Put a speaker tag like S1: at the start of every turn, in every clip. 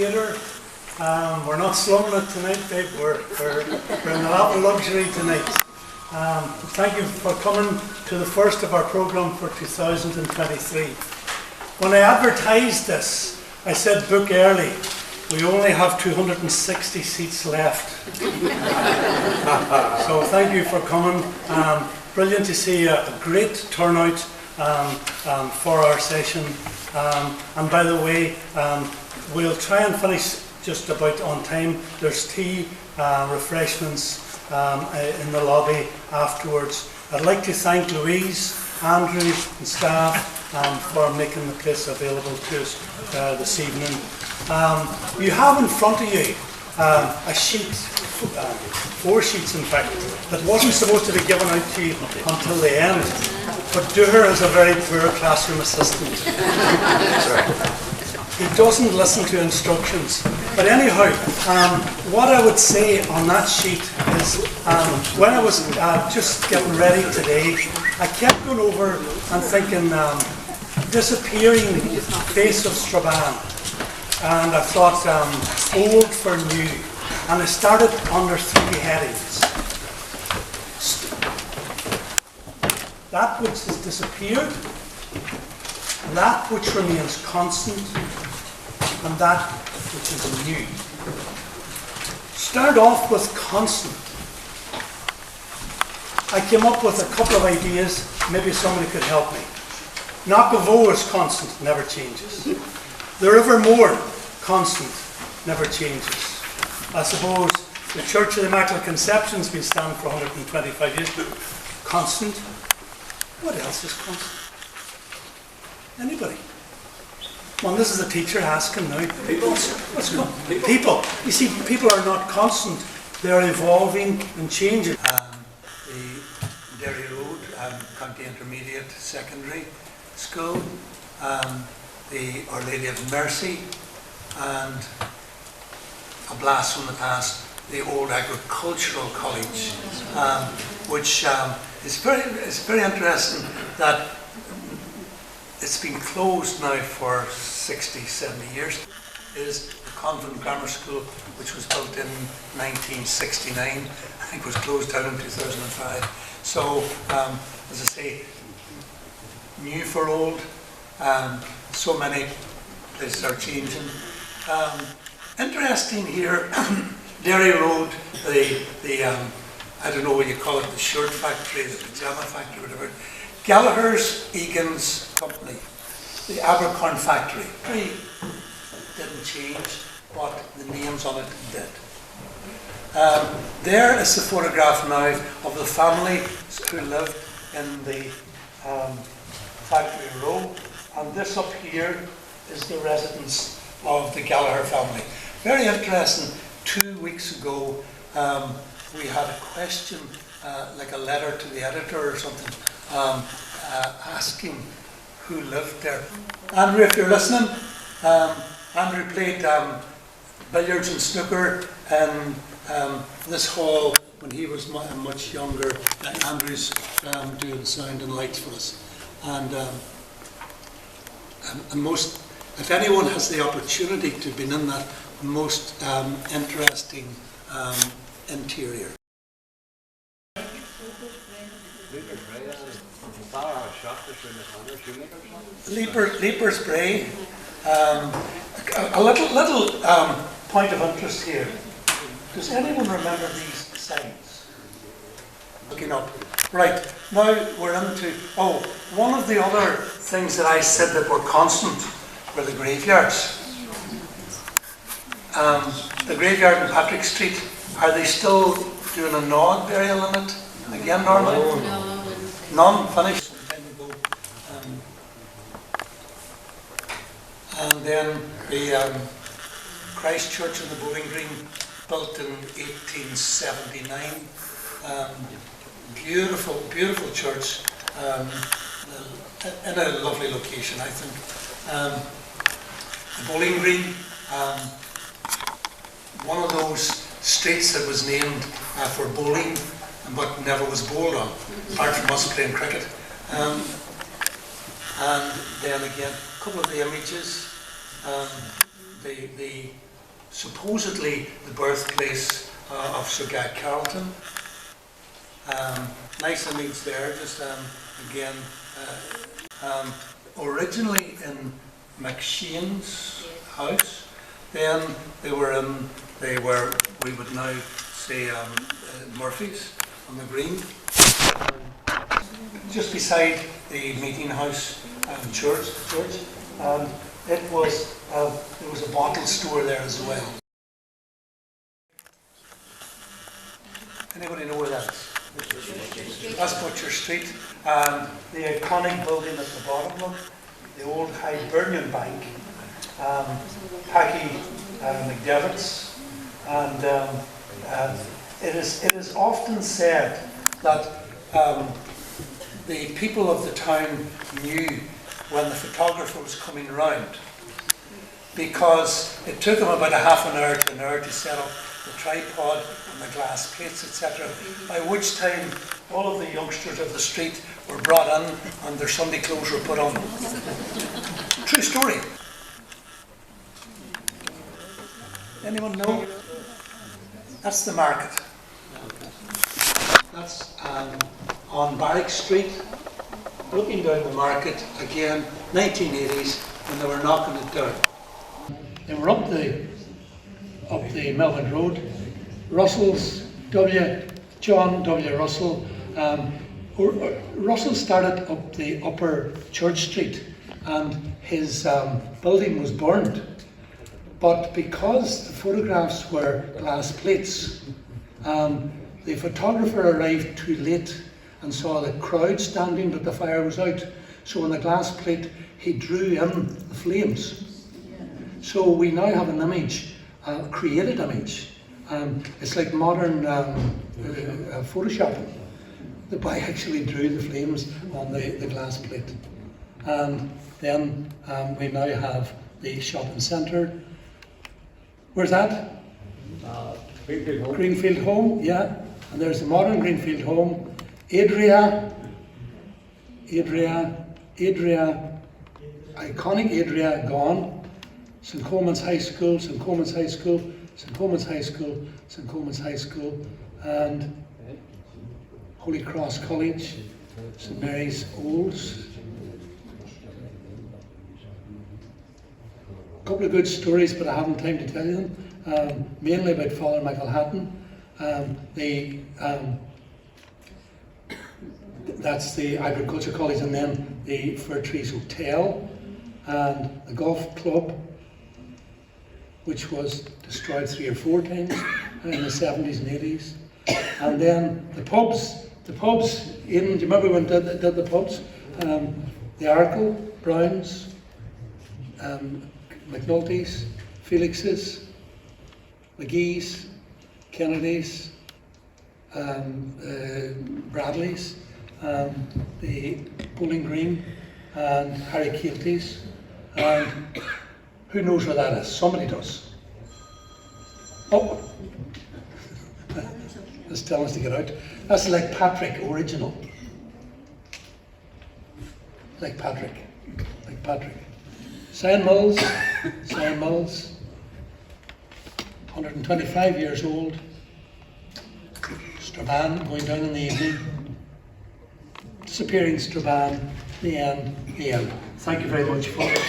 S1: theatre. We're not slumming it tonight, babe. We're in a lot of luxury tonight. Thank you for coming to the first of our programme for 2023. When I advertised this, I said book early. We only have 260 seats left. So thank you for coming. Brilliant to see a great turnout for our session. And by the way, we'll try and finish just about on time. There's tea, refreshments in the lobby afterwards. I'd like to thank Louise, Andrew and staff for making the place available to us this evening. You have in front of you a sheet, 4 sheets in fact, that wasn't supposed to be given out to you until the end, but Dooher is a very poor classroom assistant. He doesn't listen to instructions. But anyhow, what I would say on that sheet is, when I was just getting ready today, I kept going over and thinking, disappearing face of Strabane. And I thought, old for new. And I started under 3 headings. That which has disappeared, that which remains constant, and that which is new. Start off with constant. I came up with a couple of ideas. Maybe somebody could help me. Knockavoe is constant, never changes. The Rivermore, constant, never changes. I suppose the Church of the Immaculate Conception's been standing for 125 years. Constant. What else is constant? Anybody? Well, this is a teacher asking now. What's going? People. You see, people are not constant. They're evolving and changing. The Derry Road County Intermediate Secondary School, the Our Lady of Mercy, and a blast from the past, the Old Agricultural College, which is very interesting that it's been closed now for 60, 70 years. It is the Convent Grammar School, which was built in 1969. I think was closed down in 2005. So, as I say, new for old. So many places are changing. Interesting here, Derry Road, the I don't know what you call it, the shirt factory, the pajama factory, whatever. Gallagher's Egan's company, the Abercorn factory, didn't change, but the names on it did. There is the photograph now of the family who lived in the factory row, and this up here is the residence of the Gallagher family. Very interesting. 2 weeks ago, we had a question, like a letter to the editor or something, asking who lived there. Andrew, if you're listening, Andrew played billiards and snooker in this hall when he was much younger. Andrew's doing sound and lights for us. And most, if anyone has the opportunity to be in that, most interesting interior. Leaper's Bray. A little point of interest here. Does anyone remember these signs? Looking up. Right, now we're into, one of the other things that I said that were constant were the graveyards. The graveyard in Patrick Street, are they still doing a nod burial in it? Again, normally? No. None? Finished? And then the Christ Church in the Bowling Green, built in 1879. Beautiful, beautiful church, in a lovely location, I think. The Bowling Green, one of those streets that was named for bowling, but never was bowled on, apart from us playing cricket. And then again, a couple of the images, the supposedly the birthplace of Sir Guy Carleton. Nice image there, just again, originally in McShane's house. Then they were, we would now say, Murphy's on the Green. Just beside the meeting house and church, there was a bottle store there as well. Anybody know where that is? That's Butcher Street. The iconic building at the bottom of the old Hibernian Bank, Packie McDevitt's, and it is often said that the people of the town knew when the photographer was coming round, because it took them about a half an hour to an hour to set up the tripod and the glass plates, etc. By which time all of the youngsters of the street were brought in and their Sunday clothes were put on them. True story. Anyone know? That's the market. That's on Barrack Street. Looking down the market, again, 1980s, when they were knocking it down. They were up the Melbourne Road. Russell's, John W. Russell. Russell started up the upper Church Street, and his building was burned. But because the photographs were glass plates, the photographer arrived too late and saw the crowd standing, but the fire was out. So on the glass plate, he drew in the flames. So we now have an image, a created image. It's like modern photoshopping. The boy actually drew the flames on the glass plate. And then we now have the shopping centre. Where's that?
S2: Greenfield Home.
S1: Greenfield Home, yeah. And there's the modern Greenfield Home. Adria, iconic Adria, gone. St Coleman's High School, St Coleman's High School, St Coleman's High School, St Coleman's High School, and Holy Cross College, St Mary's Olds. A couple of good stories, but I haven't time to tell you them. Mainly about Father Michael Hatton. That's the Agriculture College, and then the Fir Trees Hotel, and the golf club, which was destroyed 3 or 4 times in the 70s and 80s. And then the pubs, Aidan, do you remember when did the pubs? The Arkle, Browns, McNulty's, Felix's, McGee's, Kennedy's, Bradley's, the Bowling Green, and Harry Keelty's. And who knows where that is? Somebody does. Oh, it's telling us to get out. That's like Patrick original. Like Patrick. Sion Mills, 125 years old. Strabane going down in the evening. Disappearing Strabane, the end. Thank you very much, folks.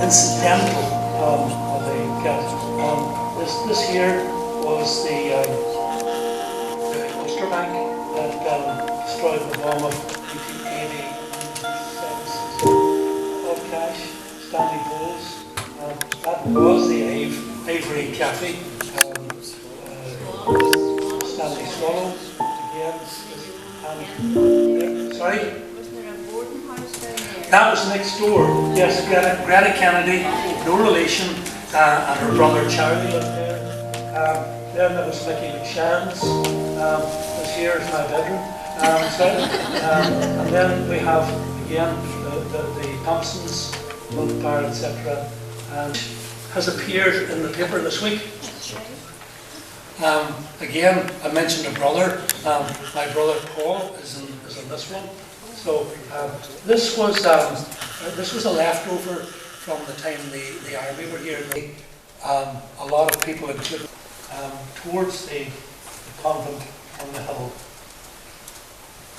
S1: incidental of the get. This here was the STRABANE that destroyed the bomb of 1880. Of cash, Stanley Bowles. That was the Ivory Cafe. Stanley Swallow again. Sorry?
S3: Wasn't there a boarding house down there?
S1: That was next door. Yes, Greta Kennedy, no relation, and her brother Charlie lived there. Then there was Mickey McShan's. This here is my bedroom. And then we have again the Thompsons, Multiplier, etc. And has appeared in the paper this week. Again, I mentioned a brother. My brother Paul is in this one. So this was a leftover from the time the army were here. A lot of people included towards the convent on the hill.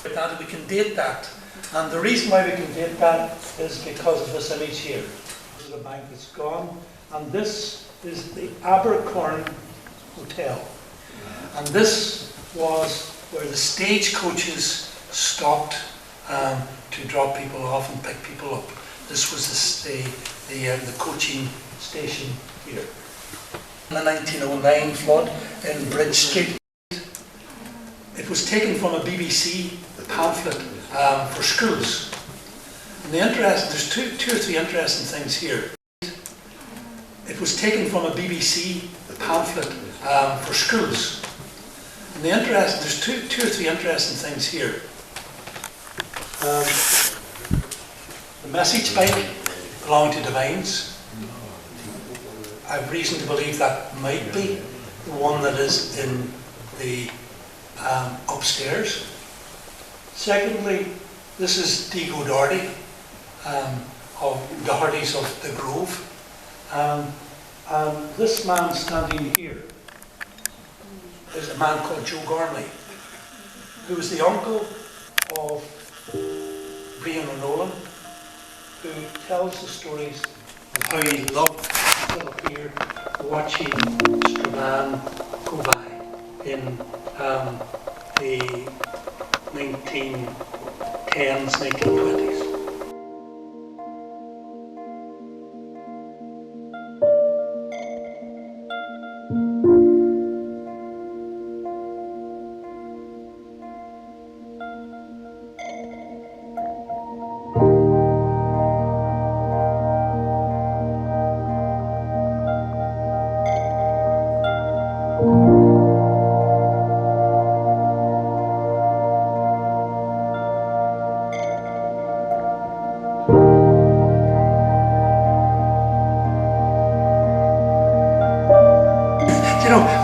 S1: That we can date that, and the reason why we can date that is because of this image here. This is a bank that's gone, and this is the Abercorn Hotel. And this was where the stagecoaches stopped to drop people off and pick people up. This was the coaching station here. In the 1909 flood in Bridge Street, it was taken from a BBC pamphlet for schools. And there's two or three interesting things here. It was taken from a BBC pamphlet for schools. And there's two or three interesting things here. The message bike belonged to Divines. I have reason to believe that might be the one that is in the upstairs. Secondly, this is Digo Doherty, of Doherty's of the Grove. And this man standing here is a man called Joe Gormley, who was the uncle of Brian O'Nolan, who tells the stories of how he loved to sit up here watching Strabane go by in the 1910s, 1920s.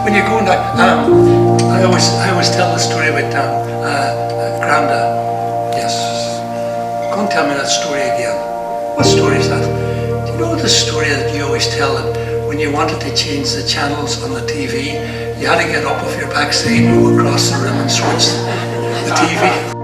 S1: When you're going down, I always tell the story about Granda. Yes. Go and tell me that story again. What story is that? Do you know the story that you always tell that when you wanted to change the channels on the TV, you had to get up off your backside and go across the room and switch the TV?